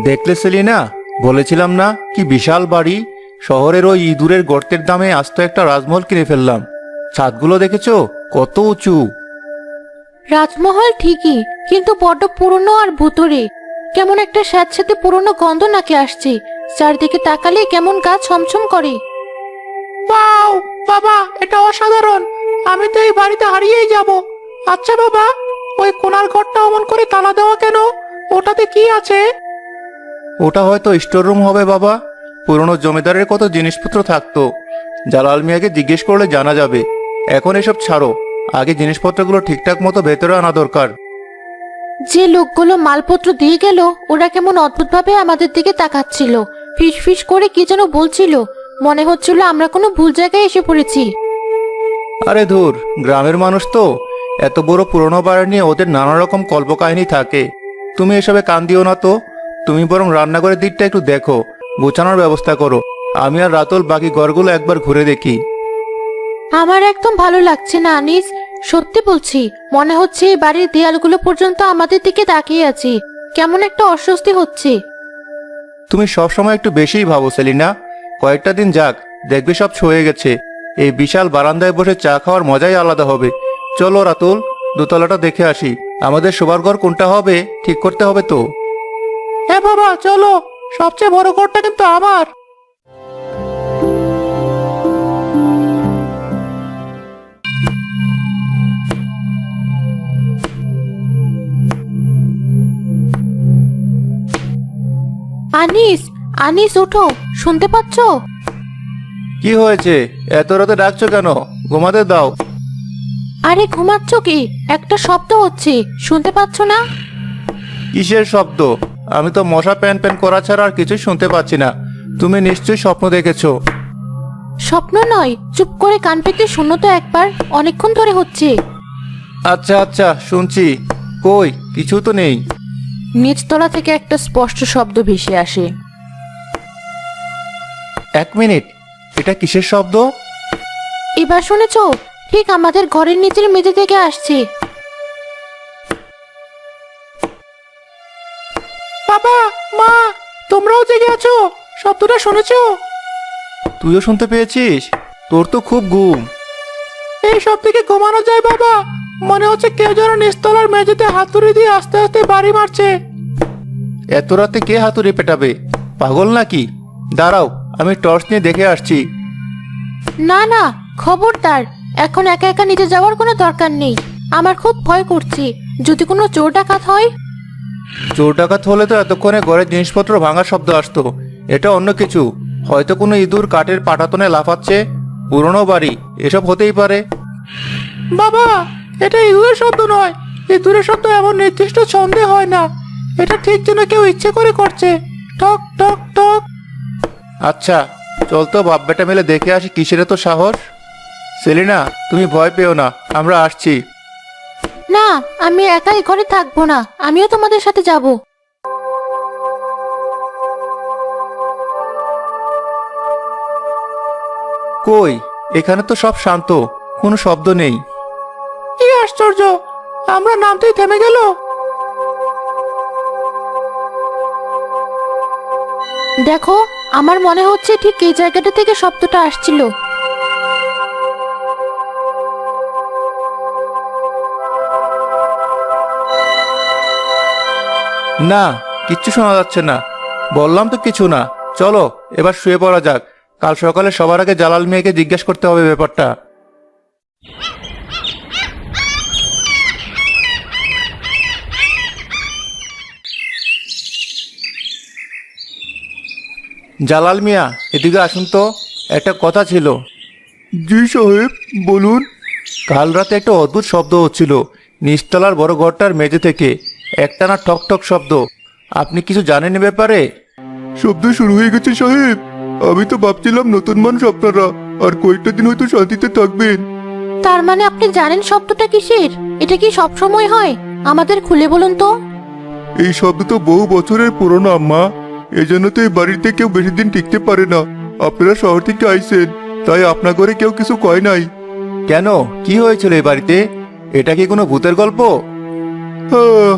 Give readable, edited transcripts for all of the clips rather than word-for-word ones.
দেখলে সেলিনা, বলেছিলাম না কি বিশাল বাড়ি। শহরের ওই ইঁদুরের গর্তের দামে আস্ত একটা রাজমহল কিনে ফেললাম। ছাদগুলো দেখেছো কত উঁচু। রাজমহল ঠিকই, কিন্তু বড্ড পুরনো আর ভুতুড়ে। কেমন একটা স্যাঁতস্যাঁতে পুরনো গন্ধ নাকে আসছে। চারদিকে তাকালে কেমন গা ছমছম করে। ওয়াও বাবা, এটা অসাধারণ। আমি তো এই বাড়িতে হারিয়েই যাব। আচ্ছা বাবা, ওই কোণার ঘরটা অমন করে তালা দেওয়া কেন? ওটাতে কি আছে? ওটা হয়তো স্টোর রুম হবে বাবা। পুরনো জমিদারের কত জিনিসপত্র থাকতো। জালাল মিয়াকে জিজ্ঞেস করলে জানা যাবে। এখন এসব ছাড়ো, আগে জিনিসপত্রগুলো ঠিকঠাক মতো ভেতরে আনা দরকার। যে লোকগুলো মালপত্র দিয়ে গেল, ওরা কেমন অদ্ভুতভাবে আমাদের দিকে তাকাচ্ছিল। ফিস ফিস করে কি যেন বলছিল। মনে হচ্ছিল আমরা কোনো ভুল জায়গায় এসে পড়েছি। আরে ধুর, গ্রামের মানুষ তো। এত বড় পুরনো বাড়ি নিয়ে ওদের নানা রকম কল্পকাহিনী থাকে। তুমি এসবে কান দিও না তো। তুমি বরং রান্নাঘরের দিকটা একটু দেখো, গোছানোর ব্যবস্থা করো। আমি আর রাতুল বাকি ঘরগুলো একবার ঘুরে দেখি। আমার একদম ভালো লাগছে না আনিস, সত্যি বলছি। মনে হচ্ছে এই বাড়ির দেয়ালগুলো পর্যন্ত আমাদের দিকে তাকিয়ে আছে। কেমন একটা অস্বস্তি হচ্ছে। তুমি সবসময় একটু বেশিই ভাবো সেলিনা। কয়েকটা দিন যাক, দেখবে সব ছয়ে গেছে। এই বিশাল বারান্দায় বসে চা খাওয়ার মজাই আলাদা হবে। চলো রাতুল, দোতলাটা দেখে আসি। আমাদের শোবার ঘর কোনটা হবে ঠিক করতে হবে তো। হ্যাঁ বাবা, চলো। সবচেয়ে বড় ঘরটা কিন্তু আমার। আনিস, আনিস ওঠো, শুনতে পাচ্ছো? কি হয়েছে? এত রাতে ডাকছো কেন? ঘুমাতে দাও। আরে ঘুমাচ্ছ কি? একটা শব্দ হচ্ছে, শুনতে পাচ্ছ না? কিসের শব্দ? আমি তো মশা প্যান প্যান করা ছাড়া আর কিছুই শুনতে পাচ্ছি না। তুমি নিশ্চয়ই স্বপ্ন দেখেছো। স্বপ্ন নয়, চুপ করে কান পেতে শোনো তো একবার। অনেকক্ষণ ধরে হচ্ছে। আচ্ছা আচ্ছা, শুনছি। কই, কিছু তো নেই। নিচতলা থেকে একটা স্পষ্ট শব্দ ভেসে আসে। এক মিনিট, এটা কিসের শব্দ? এবার শুনেছ? ঠিক আমাদের ঘরের নিচের মেঝে থেকে আসছে। বাবা, মা, তোমরাও জেগে আছো? শব্দটা শুনেছো? তুইও শুনতে পেয়েছিস? তোর তো খুব ঘুম। এই সব থেকে ঘুমানো যায় বাবা? মনে হচ্ছে কেউ যেন নিচতলার মেঝেতে হাতুড়ি দিয়ে আস্তে আস্তে বাড়ি মারছে। এত রাতে কে হাতুড়ি পেটাবে? পাগল নাকি? দাঁড়াও, আমি টর্চ নিয়ে দেখে আসছি। না না, খবরদার। এখন একা একা নিচে যাওয়ার কোনো দরকার নেই। আমার খুব ভয় করছে। যদি কোনো চোর ডাকাত হয়? চোর ডাকাত হলে তো এতক্ষণে ঘরের জিনিসপত্র ভাঙার শব্দ আসতো। এটা অন্য কিছু। হয়তো কোনো ইঁদুর কাঠের পাটাতনে লাফাচ্ছে। পুরনো বাড়ি, এসব হতেই পারে। বাবা, এটা ইঁদুরের শব্দ নয়। ইঁদুরের শব্দ এমন নির্দিষ্ট ছন্দে হয় না। এটা ঠিক যেন কেউ ইচ্ছে করে করছে। টক টক টক। আচ্ছা, চল তো বাপ বেটা মিলে দেখে আসি কিসের এত সাহস। সেলিনা, তুমি ভয় পেও না, আমরা আসছি। না, আমি একাই ঘরে থাকবো না। আমিও তোমাদের সাথে যাব। কই, এখানে তো সব শান্ত, কোনো শব্দ নেই। কি আশ্চর্য! আমরা নামতেই থেমে গেল। দেখো, আমার মনে হচ্ছে ঠিক এই জায়গাটা থেকে শব্দটা আসছিল। না, কিচ্ছু শোনা যাচ্ছে না। বললাম তো কিছু না। চলো এবার শুয়ে পড়া যাক। কাল সকালে সবার আগে জালাল মিয়াকে জিজ্ঞেস করতে হবে ব্যাপারটা। জালাল মিয়া, এদিকে আসুন তো, একটা কথা ছিল। জি সাহেব, বলুন। কাল রাতে একটা অদ্ভুত শব্দ হচ্ছিল নিচতলার বড় ঘরটার মেঝে থেকে। একটানা ঠক ঠক শব্দ। আপনি কিছু জানেন এ ব্যাপারে? শব্দ শুরু হয়ে গেছে সাহেব। আমি তো ভাবছিলাম নতুন মানুষ আপনারা, আর কয়েকটা দিন হয়তো শান্তিতে থাকবেন। তার মানে আপনি জানেন শব্দটা কিসের? এটা কি সব সময় হয়? আমাদের খুলে বলুন তো। এই শব্দ তো বহু বছরের পুরনো আম্মা। এজন্য তো এই বাড়িতে কেউ বেশি দিন টিকতে পারে না। আপনারা শহর থেকে আইছেন, তাই আপনার ঘরে কেউ কিছু কয় নাই। কেন, কি হয়েছিল এই বাড়িতে? এটা কি কোনো ভূতের গল্প? হ্যাঁ,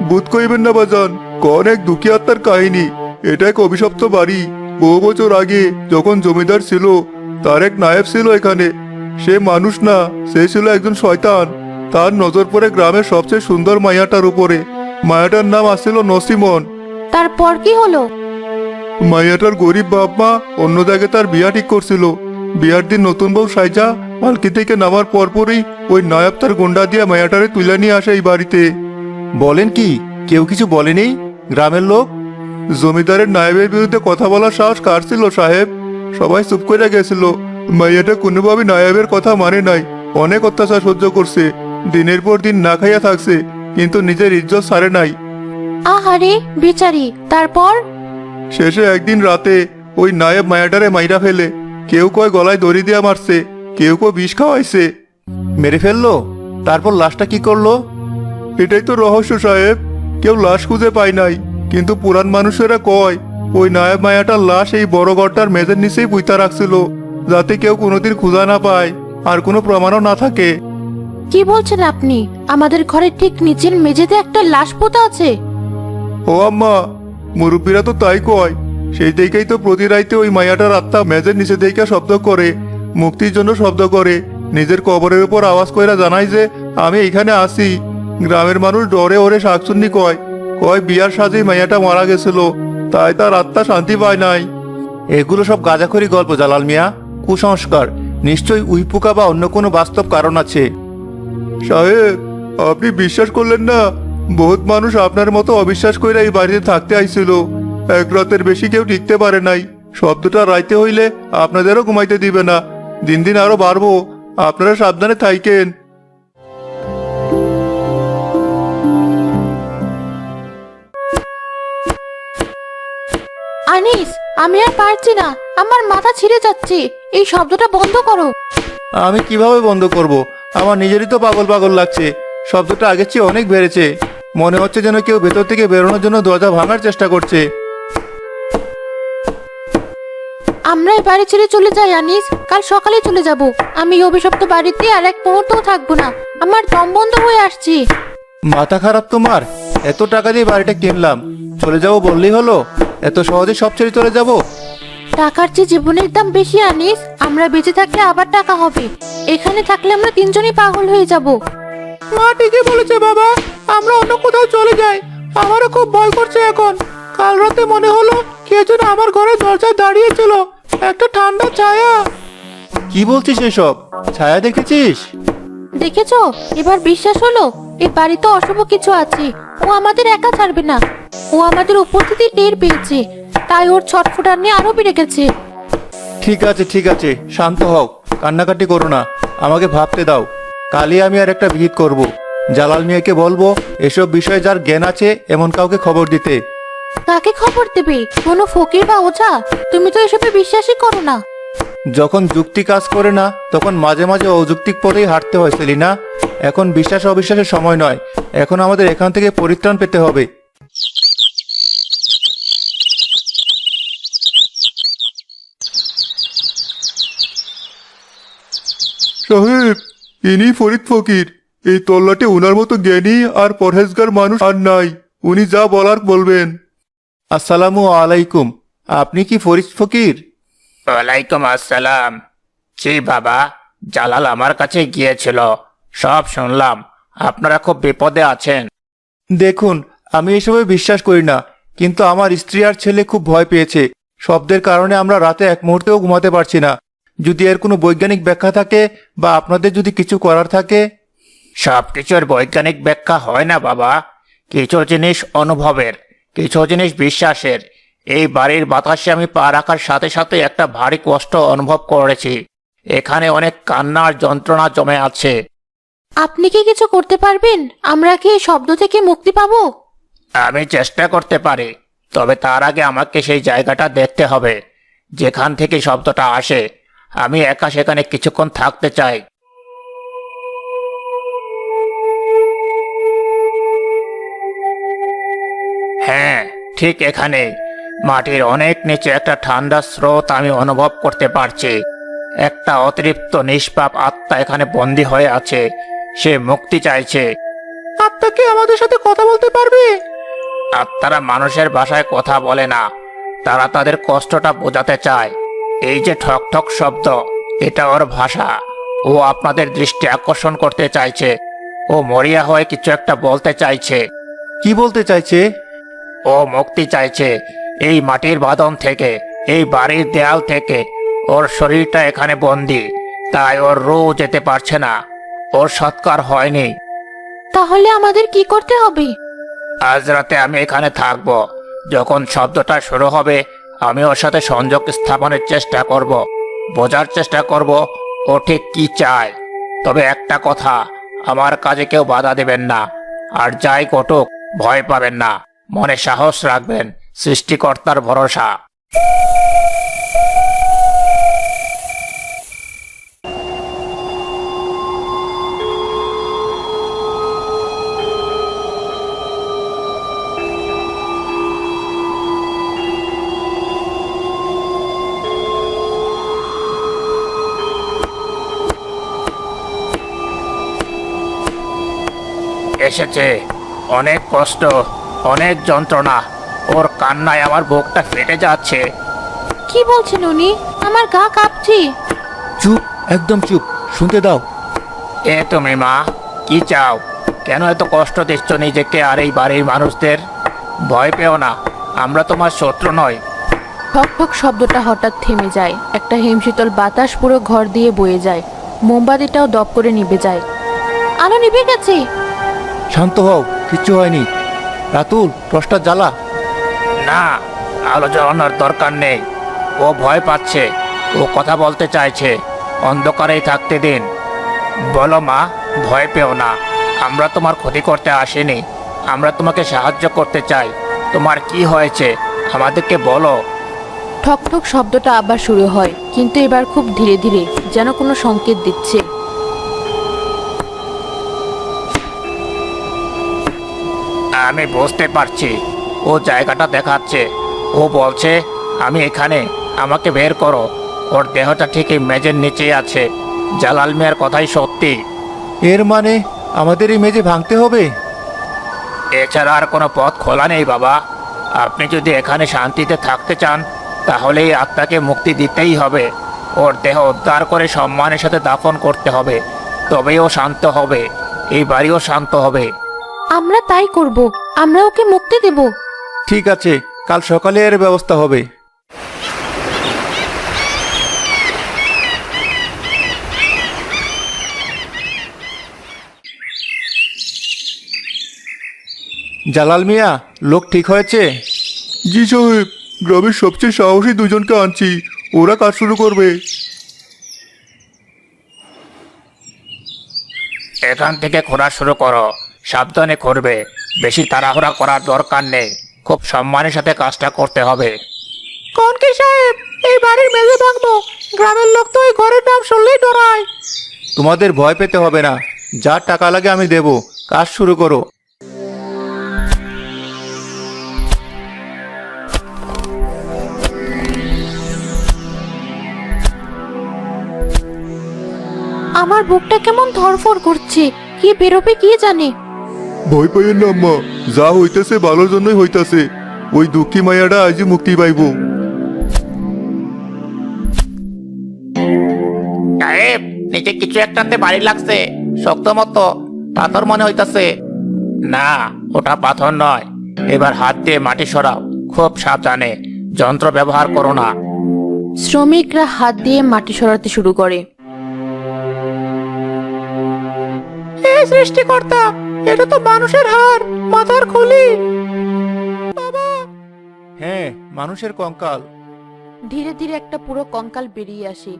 ভূত কইবেন না বাজান। অনেক দুঃখী আত্মার কাহিনী। এটা এক অভিশপ্ত বাড়ি। বহু বছর আগে যখন জমিদার ছিল, তার এক নায়েব ছিল এখানে। সে মানুষ না, সে ছিল একজন শয়তান। তার নজর পড়ে গ্রামের সবচেয়ে সুন্দর মাইয়াটার উপরে। মায়াটার নাম আসছিল নসিমন। তারপর কি হলো? মাইয়াটার গরিব বাপ মা অন্য জায়গায় তার বিয়া ঠিক করছিল। বিয়ার দিন নতুন বউ সাইজা পালকি থেকে নামার পরপরই ওই নায়ব তার গুন্ডা দিয়ে মায়াটারে তুলে নিয়ে আসে এই বাড়িতে। বলেন কি, কেউ কিছু বলেনি গ্রামের লোক? জমিদারের নায়েবের বিরুদ্ধে কথা বলার সাহস কার ছিল সাহেব? সবাই চুপ করে গেছিল। মাইয়াটা কোনোভাবে নায়েবের কথা মানে নাই। অনেক অত্যাচার সহ্য করছে, দিনের পর দিন না খাইয়া থাকছে, কিন্তু নিজের ইজ্জত ছাড়ে নাই। আহারে বেচারি, তারপর? শেষে একদিন রাতে ওই নায়েব মায়াটারে মাইরা ফেলে। কেউ কয় গলায় দড়ি দিয়া মারছে, কেউ কেউ বিষ খাওয়াইছে। মেরে ফেললো? তারপর লাশটা কি করলো? এটাই তো রহস্য সাহেব। কেউ লাশ খুঁজে পায় নাই, কিন্তু পুরান মানুষেরা কয় ওই নায়েব মায়াটার লাশ এই বড় ঘরটার মেঝের নিচেই পুঁতা রাখছিল, যাতে কেউ কোনোদিন খুঁজা না পায় আর কোনো প্রমাণও না থাকে। কি বলছেন আপনি? আমাদের ঘরের ঠিক নিচের মেঝেতে একটা লাশ পোতা আছে? ও আম্মা, মুরব্বীরা তো তাই কয়। সেই দিকেই তো প্রতি রাইতে ওই মায়াটার আত্মা মেঝের নিচে দিকে শব্দ করে, মুক্তির জন্য শব্দ করে। নিজের কবরের উপর আওয়াজ কইরা জানাই যে আমি এখানে আসি। গ্রামের মানুষ ডরে ওরে শাকচুন্নি কয়। কয় বিয়ার সাজেই মায়াটা মারা গেছিল, তাই তার আত্মা শান্তি পায় নাই। এগুলো সব গাঁজাখড়ি গল্প জালাল মিয়া, কুসংস্কার। নিশ্চয়ই উইপোকা বা অন্য কোনো বাস্তব কারণ আছে। সাহেব, আপনি বিশ্বাস করলেন না? বহুত মানুষ আপনার মতো অবিশ্বাস কইরা এই বাড়িতে থাকতে আইছিল। এক রাতের বেশি কেউ টিকতে পারে নাই। শব্দটা রাইতে হইলে আপনাদেরও ঘুমাইতে দিবে না। দিন দিন আরো বাড়বো, আপনারা সাবধানে থাইকেন। আনিস, আমি আর পারছি না, আমার মাথা ছিঁড়ে যাচ্ছে। এই শব্দটা বন্ধ করো। আমি কিভাবে বন্ধ করব? আমার নিজেরই তো পাগল পাগল লাগছে। শব্দটা আগের চেয়ে অনেক বেড়েছে। মনে হচ্ছে যেন কেউ ভেতর থেকে বেরোনোর জন্য দরজা ভাঙার চেষ্টা করছে। আমরা এই বাড়ি ছেড়ে চলে যাই আনিস, কাল সকালে চলে যাব। আমি এই অভিশপ্ত বাড়িতে আর এক মুহূর্তও থাকবো না। আমার দম বন্ধ হয়ে আসছে। মাথা খারাপ তোমার? এত টাকা দিয়ে বাড়িটা কিনলাম, চলে যাবো বললেই হলো? এত সহজে সব ছেড়ে চলে যাব? টাকার চেয়ে জীবনের দাম বেশি আনিস। আমরা বেঁচে থাকলে আবার টাকা হবে, এখানে থাকলে আমরা তিনজনই পাগল হয়ে যাব। মা ঠিকই বলেছে বাবা, আমরা অন্য কোথাও চলে যাই। আমারও খুব ভয় করছে এখন। কাল রাতে মনে হলো কে যেন আমার ঘরের দরজায় দাঁড়িয়েছিল, একটা ঠান্ডা ছায়া। কি বলছিস এসব? ছায়া দেখেছিস? দেখেছো, এবার বিশ্বাস হলো? এই বাড়িতে অশুভ কিছু আছে। ও আমাদের একা ছাড়বে না। ও আমাদের উপস্থিতি টের পেয়েছে, তাই ওর ছটফটার নিয়ে আরো বেড়ে গেছে। ঠিক আছে ঠিক আছে, শান্ত হও, কান্নাকাটি করো না। আমাকে ভাবতে দাও। কালই আমি আর একটা ভিজিট করব। জালাল মিয়াকে বলবো এসব বিষয়ে যার জ্ঞান আছে এমন কাউকে খবর দিতে। কাকে খবর দেবে? কোনো ফকির বা ওঝা? তুমি তো এসবে বিশ্বাসই করো না। যখন যুক্তি কাজ করে না, তখন মাঝে মাঝে অযৌক্তিক পথেই হাঁটতে হয় সেলিনা। এখন বিশ্বাস অবিশ্বাসের সময় নয়, এখন আমাদের এখান থেকে পরিত্রাণ পেতে হবে। সাহেব, ইনি ফরিদ ফকির। এই তল্লাটে উনার মতো জ্ঞানী আর পরহেজগার মানুষ আর নাই। উনি যা বলার বলবেন। আসসালামু আলাইকুম। আপনি কি ফরিদ ফকির? ওয়ালাইকুম আসসালাম। জি বাবা, জালাল আমার কাছে গিয়েছিল, সব শুনলাম। আপনারা খুব বিপদে আছেন। দেখুন, আমি এসবে বিশ্বাস করি না, কিন্তু আমার স্ত্রী আর ছেলে খুব ভয় পেয়েছে। শব্দের কারণে আমরা রাতে এক মুহূর্তেও ঘুমাতে পারছি না। যদি এর কোনো বৈজ্ঞানিক ব্যাখ্যা থাকে বা আপনাদের যদি কিছু করার থাকে। সবকিছুর বৈজ্ঞানিক ব্যাখ্যা হয় না বাবা। কিছু জিনিস অনুভবের, কিছু জিনিস বিশ্বাসের। এই বাড়ির বাতাসে আমি পা রাখার সাথে সাথে একটা ভারী কষ্ট অনুভব করেছি। এখানে অনেক কান্নার যন্ত্রণা জমে আছে। আপনি কি কিছু করতে পারবেন? আমরা কি এই শব্দ থেকে মুক্তি পাবো? আমি চেষ্টা করতে পারি, তবে তার আগে আমাকে সেই জায়গাটা দেখতে হবে যেখান থেকে শব্দটা আসে। আমি একা সেখানে কিছুক্ষণ থাকতে চাই। হ্যাঁ, ঠিক এখানে মাটির অনেক নিচে একটা ঠান্ডা স্রোত আমি অনুভব করতে পারছি। একটা অতিরিক্ত নিষ্পাপ আত্মা এখানে বন্দী হয়ে আছে। সে মুক্তি চাইছে। আত্মা কি আমাদের সাথে কথা বলতে পারবে? আত্মারা মানুষের ভাষায় কথা বলে না, তারা তাদের কষ্টটা বোঝাতে চায়। এই যে ঠক ঠক শব্দ, এটা ওর ভাষা। ও আপনাদের দৃষ্টি আকর্ষণ করতে চাইছে। ও মরিয়া হয়ে কিছু একটা বলতে চাইছে। কি বলতে চাইছে? ও মুক্তি চাইছে এই মাটির বাঁধন থেকে, এই বাড়ির দেয়াল থেকে। ওর শরীরটা এখানে বন্দি, তাই ওর রু যেতে পারছে না। ওর সৎকার হয়নি। তাহলে আমাদের কি করতে হবে? আজ রাতে আমি এখানে থাকব। যখন শব্দটা শুরু হবে, আমি ওর সাথে সংযোগ স্থাপনের চেষ্টা করব, বোঝার চেষ্টা করব ও ঠিক কি চায়। তবে একটা কথা, আমার কাজে কেউ বাধা দেবেন না। আর যাই ঘটুক, ভয় পাবেন না, মনে সাহস রাখবেন, সৃষ্টিকর্তার ভরসা। এসেছে অনেক কষ্ট, অনেক যন্ত্রণা। ওর কান্নায় আমার বুকটা ফেটে যাচ্ছে। কি বলছেন উনি? আমার গা কাঁপছে। চুপ, একদম চুপ, শুনতে দাও। এ তুমি মা, কি চাও? কেন এত কষ্ট দিচ্ছ নিজেকে আর এই বাড়ির মানুষদের? ভয় পেও না, আমরা তোমার শত্রু নয়। ঠক ঠক শব্দটা হঠাৎ থেমে যায়। একটা হিমশীতল বাতাস পুরো ঘর দিয়ে বয়ে যায়। মোমবাতিটাও দপ করে নিভে যায়। আলো নিভে গেছে। শান্ত হও, কিচ্ছু হয়নি। রাতুল, টর্চটা জ্বালা। না, আলো জ্বালানোর দরকার নেই। ও ভয় পাচ্ছে, ও কথা বলতে চাইছে। অন্ধকারেই থাকতে দিন। বলো মা, ভয় পেও না, আমরা তোমার ক্ষতি করতে আসিনি। আমরা তোমাকে সাহায্য করতে চাই। তোমার কি হয়েছে আমাদেরকে বলো। ঠক ঠক শব্দটা আবার শুরু হয়, কিন্তু এবার খুব ধীরে ধীরে, যেন কোনো সংকেত দিচ্ছে। আমি বুঝতে পারছি, ও জায়গাটা দেখাচ্ছে। ও বলছে আমি এখানে, আমাকে বের করো। ওর দেহটা ঠিক এই মেজের নিচেই আছে। জালাল মিয়ার কথাই সত্যি। এর মানে আমাদের এই মেঝে ভাঙতে হবে? এছাড়া আর কোনো পথ খোলা নেই বাবা। আপনি যদি এখানে শান্তিতে থাকতে চান, তাহলে এই আত্মাকে মুক্তি দিতেই হবে। ওর দেহ উদ্ধার করে সম্মানের সাথে দাফন করতে হবে, তবেই ও শান্ত হবে, এই বাড়িও শান্ত হবে। আমরা তাই করব। আমরা ওকে মুক্তি দেব। ঠিক আছে, কাল সকালে এর ব্যবস্থা হবে। জালাল মিয়া, লোক ঠিক হয়েছে? জি সাহেব, গ্রামের সবচেয়ে সাহসী দুজনকে আনছি, ওরা কাজ শুরু করবে। এখান থেকে খোঁড়া শুরু করো, সাবধানে করবে। বেশি তাড়াহুড়া করার দরকার নেই, খুব সম্মানের সাথে কাজটা করতে হবে। কোন কি সাহেব, এই বাড়ির মেঝে ভাঙবো? গ্রামের লোক তো এই ঘরের নাম শুনলেই ডরায়। তোমাদের ভয় পেতে হবে না, যা টাকা লাগে আমি দেব। কাজ শুরু করো। আমার বুকটা কেমন ধড়ফড় করছে। কি বেরোবে কি জানে। ভয় পাইয়েন না আম্মা, যা হইতেছে ভালোর জন্যই হইতাছে। ওই দুঃখী মাইয়াটা আজই মুক্তি পাইব। সাহেব, নিচে কিছু একটাতে বাড়ি লাগছে, শক্ত মতো, পাথর মনে হইতাছে। না, ওটা পাথর নয়। এবার হাত দিয়ে মাটি সরাও, খুব সাবধানে, যন্ত্র ব্যবহার করো না। শ্রমিকরা হাত দিয়ে মাটি সরাতে শুরু করে। হে সৃষ্টিকর্তা, এটা তো মানুষের হাড়, মাথার খুলি। হ্যাঁ, মানুষের কঙ্কাল। ধীরে ধীরে একটা পুরো কঙ্কাল বেরিয়ে আসে।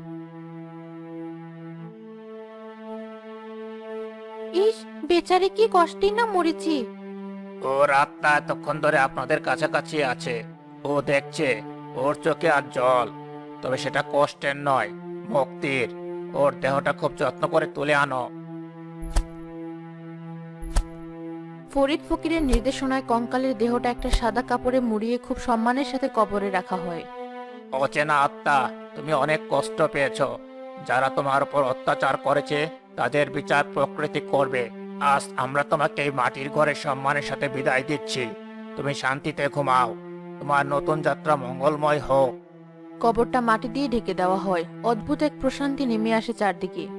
ইস, বেচারি কি কষ্টে না মরেছি। ওর আত্মা এতক্ষণ ধরে আপনাদের কাছাকাছি আছে। ও দেখছে, ওর চোখে আর জল। তবে সেটা কষ্টের নয়, মুক্তির। ওর দেহটা খুব যত্ন করে তুলে আনো। ফরিদ ফকিরের নির্দেশনায় কঙ্কালের দেহটা একটা সাদা কাপড়ে মুড়িয়ে খুব সম্মানের সাথে কবরে রাখা হয়। অচেনা আত্মা, তুমি অনেক কষ্ট পেয়েছো। যারা তোমার উপর অত্যাচার করেছে, তাদের বিচার প্রকৃতি করবে। আজ আমরা তোমাকে এই মাটির ঘরে সম্মানের সাথে বিদায় দিচ্ছি। তুমি শান্তিতে ঘুমাও। তোমার নতুন যাত্রা মঙ্গলময় হোক। কবরটা মাটি দিয়ে ঢেকে দেওয়া হয়। অদ্ভুত এক প্রশান্তি নেমে আসে চারদিকে।